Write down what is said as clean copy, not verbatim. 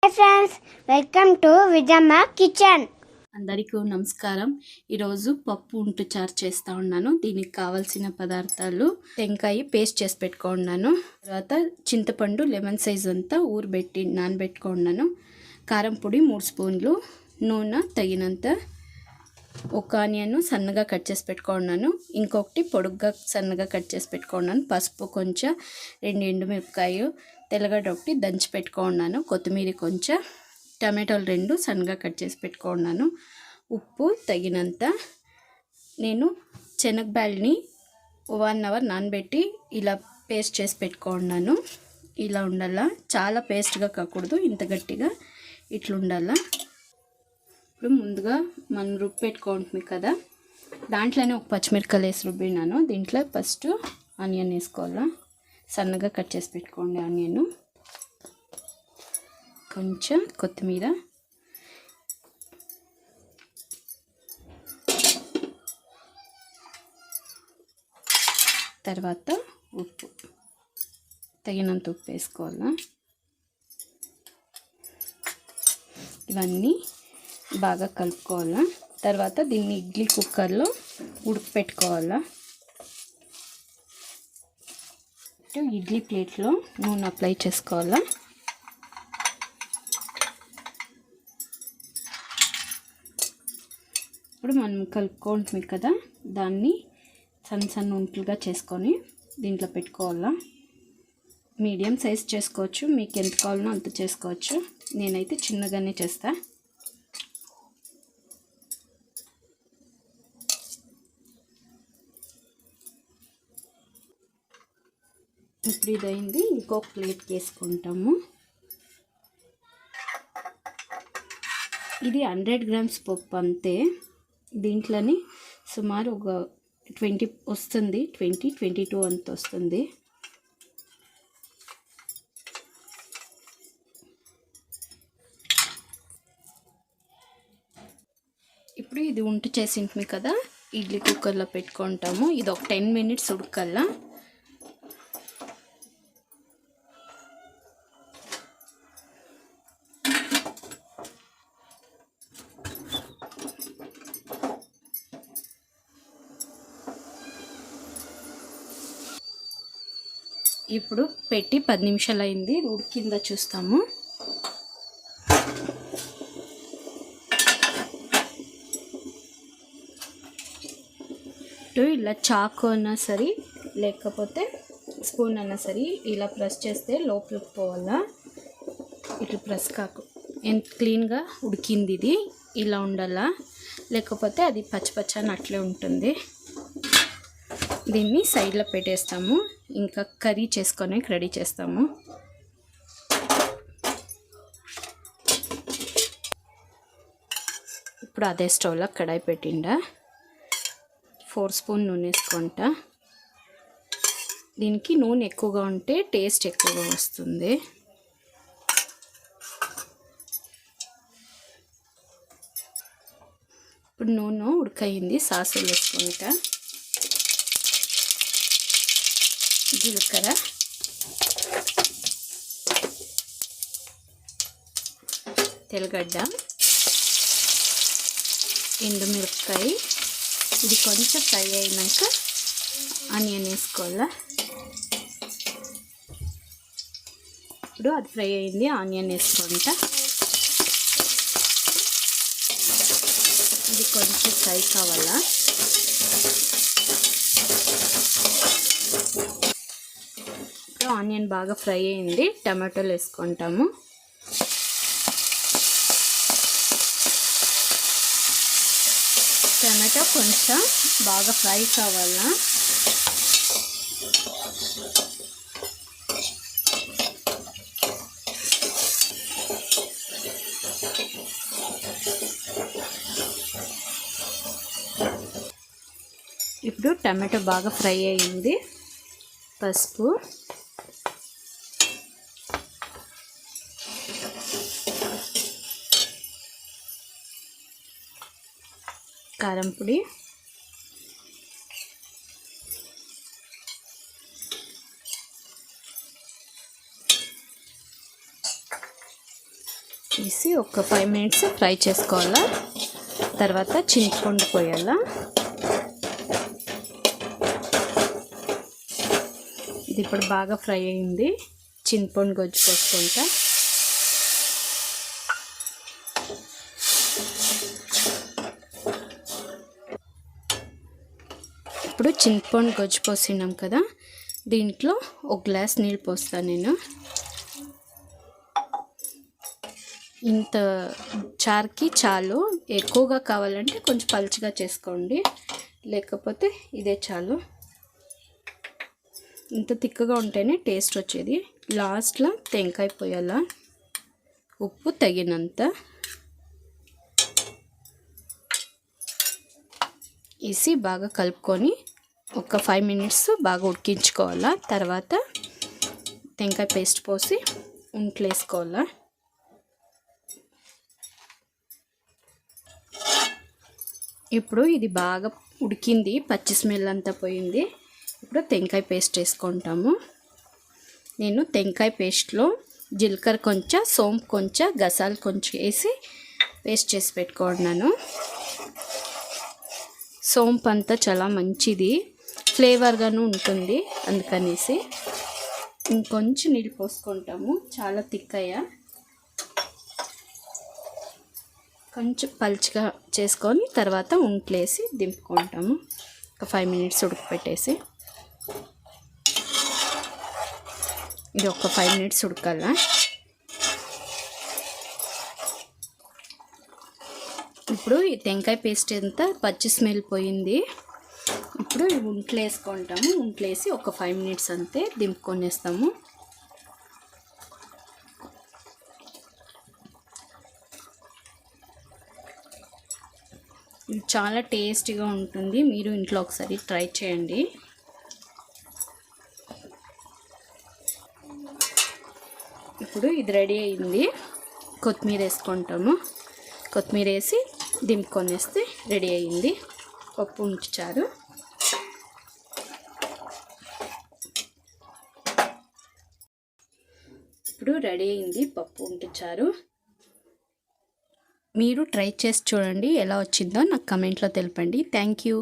Hi friends, welcome to Vijamma Kitchen. అందరికీ నమస్కారం. ఈరోజు పప్పు ఉంటు చారు చేస్తూ ఉన్నాను. దీనికి కావాల్సిన పదార్థాలు టెంకాయ పేస్ట్ చేసి పెట్టుకున్నాను, తర్వాత చింతపండు లెమన్ సైజ్ అంతా ఊరబెట్టి నానబెట్టుకున్నాను, కారం పొడి 3 స్పూన్లు, నూనె తగినంత, ఒక ఆనియన్ సన్నగా కట్ చేసి పెట్టుకున్నాను, ఇంకొకటి పొడుగ్గా సన్నగా కట్ చేసి పెట్టుకున్నాను, పసుపు కొంచెం, 2 ఎండుమిరపకాయలు, తెల్లగడ్డ ఒకటి దంచి పెట్టుకున్నాను, కొత్తిమీర కొంచెం, టమాటోలు 2 సన్నగా కట్ చేసి పెట్టుకున్నాను, ఉప్పు తగినంత. నేను శనగబ్యాల్ని 1 అవర్ నానబెట్టి ఇలా పేస్ట్ చేసి పెట్టుకున్నాను. ఇలా ఉండాలా, చాలా పేస్ట్గా కాకూడదు, ఇంత గట్టిగా ఇట్లా ఉండాలా. ఇప్పుడు ముందుగా మనం రుబ్బి పెట్టుకుంటుంది కదా, దాంట్లోనే ఒక పచ్చిమిరపకాయలు వేసి రుబ్బినాను. దీంట్లో ఫస్ట్ ఆనియన్ వేసుకోవాలా, సన్నగా కట్ చేసి పెట్టుకోండి ఆనియన్, కొంచెం కొత్తిమీర, తర్వాత ఉప్పు తగినంత ఉప్పు వేసుకోవాలా. ఇవన్నీ బాగా కలుపుకోవాలా. తర్వాత దీన్ని ఇడ్లీ కుక్కర్లో ఉడకపెట్టుకోవాలా. ఇడ్లీ ప్లేట్లో నూనె అప్లై చేసుకోవాలా. ఇప్పుడు మనం కలుపుకుంటుంది కదా, దాన్ని సన్న సన్న ఉంటలుగా చేసుకొని దీంట్లో పెట్టుకోవాలా. మీడియం సైజ్ చేసుకోవచ్చు, మీకు ఎంత కావాలనో అంత చేసుకోవచ్చు, నేనైతే చిన్నగానే చేస్తా. ఇప్పుడు ఇది అయింది, ఇంకొక ప్లేట్కి వేసుకుంటాము. ఇది 100 గ్రామ్స్ పప్పు అంతే. దీంట్లోని సుమారు ఒక 20 వస్తుంది, 22 అంత వస్తుంది. ఇప్పుడు ఇది ఉంట చేసింది కదా, ఇడ్లీ కుక్కర్లో పెట్టుకుంటాము. ఇది ఒక 10 మినిట్స్ ఉడకల్లా. ఇప్పుడు పెట్టి 10 నిమిషాలు అయింది, ఉడికిందా చూస్తాము. ఇలా చాకు అన్నా సరే, లేకపోతే స్పూన్ అన్నా సరే, ఇలా ప్రెస్ చేస్తే లోపలికి పోవాలా. ఇట్లా ప్రెస్ కాకు, ఎంత క్లీన్గా ఉడికింది ఇది, ఇలా ఉండాలా, లేకపోతే అది పచ్చని అట్లే ఉంటుంది. దీన్ని సైడ్లో పెట్టేస్తాము, ఇంకా కర్రీ చేసుకొని రెడీ చేస్తాము. ఇప్పుడు అదే స్టవ్లో కడాయి పెట్టిండా, 4 స్పూన్ నూనె వేసుకుంటా. దీనికి నూనె ఎక్కువగా ఉంటే టేస్ట్ ఎక్కువగా వస్తుంది. ఇప్పుడు నూనె ఉడకయింది, సాసులు వేసుకుంటా. జీలకర్ర, తెల్లగడ్డ, ఎండుమిరపకాయ, ఇది కొంచెం ఫ్రై అయినాక ఆనియన్ వేసుకోవాలా. ఇప్పుడు అది ఫ్రై అయింది, ఆనియన్ వేసుకుంటా. ఇది కొంచెం ఫ్రై కావాలా. ఆనియన్ బాగా ఫ్రై అయింది, టమాటోలు వేసుకుంటాము. టమాటో కొంచెం బాగా ఫ్రై కావాలా. ఇప్పుడు టమాటో బాగా ఫ్రై అయింది, పసుపు, కారం పొడి, వేసి ఒక 5 మినిట్స్ ఫ్రై చేసుకోవాలా. తర్వాత చింతపండు పోయాలా. ఇది ఇప్పుడు బాగా ఫ్రై అయింది. చింతపండు గొజ్జు పోసుకుంటా. ఇప్పుడు చింతపండు గొజ్జు పోసినాం కదా, దీంట్లో 1 గ్లాస్ నీళ్ళు పోస్తాను నేను. ఇంత చారుకి చాలు. ఎక్కువగా కావాలంటే కొంచెం పలుచగా చేసుకోండి, లేకపోతే ఇదే చాలు. ఇంత తిక్కగా ఉంటేనే టేస్ట్ వచ్చేది. లాస్ట్లో టెంకాయ పోయాలా, ఉప్పు తగినంత వేసి బాగా కలుపుకొని ఒక 5 మినిట్స్ బాగా ఉడికించుకోవాలా. తర్వాత టెంకాయ పేస్ట్ పోసి ఉంట్లు వేసుకోవాలా. ఇప్పుడు ఇది బాగా ఉడికింది, పచ్చి స్మెల్ అంతా పోయింది. ఇప్పుడు టెంకాయ పేస్ట్ వేసుకుంటాము. నేను టెంకాయ పేస్ట్లో జీలకర్ర కొంచెం, సోంపు కొంచెం, గసాలు కొంచెం వేసి పేస్ట్ చేసి పెట్టుకున్నాను. సోంపు అంతా చాలా మంచిది, ఫ్లేవర్గాను ఉంటుంది, అందుకనేసి ఇంకొంచెం నీళ్ళు పోసుకుంటాము. చాలా తిక్కయ్య, కొంచెం పలుచగా చేసుకొని తర్వాత ఉంట్లేసి దింపుకుంటాము. ఒక 5 మినిట్స్ ఉడకపెట్టేసి, ఇది ఒక 5 మినిట్స్ ఉడకాల. ఇప్పుడు ఈ టెంకాయ పేస్ట్ అంతా పచ్చి స్మెల్ పోయింది. ఇప్పుడు ఉంట్లు వేసుకుంటాము. ఉంట్లు వేసి ఒక 5 మినిట్స్ అంతే దింపుకొనేస్తాము. ఇది చాలా టేస్టీగా ఉంటుంది, మీరు ఇంట్లో ఒకసారి ట్రై చేయండి. ఇప్పుడు ఇది రెడీ అయింది. కొత్తిమీర వేసుకుంటాము. కొత్తిమీర వేసి దింపుకొనేస్తే రెడీ అయింది పప్పు ఉంటు చారు. ఇప్పుడు రెడీ అయింది పప్పు ఉంటు చారు. మీరు ట్రై చేసి చూడండి, ఎలా వచ్చిందో నాకు కమెంట్లో తెలపండి. Thank you.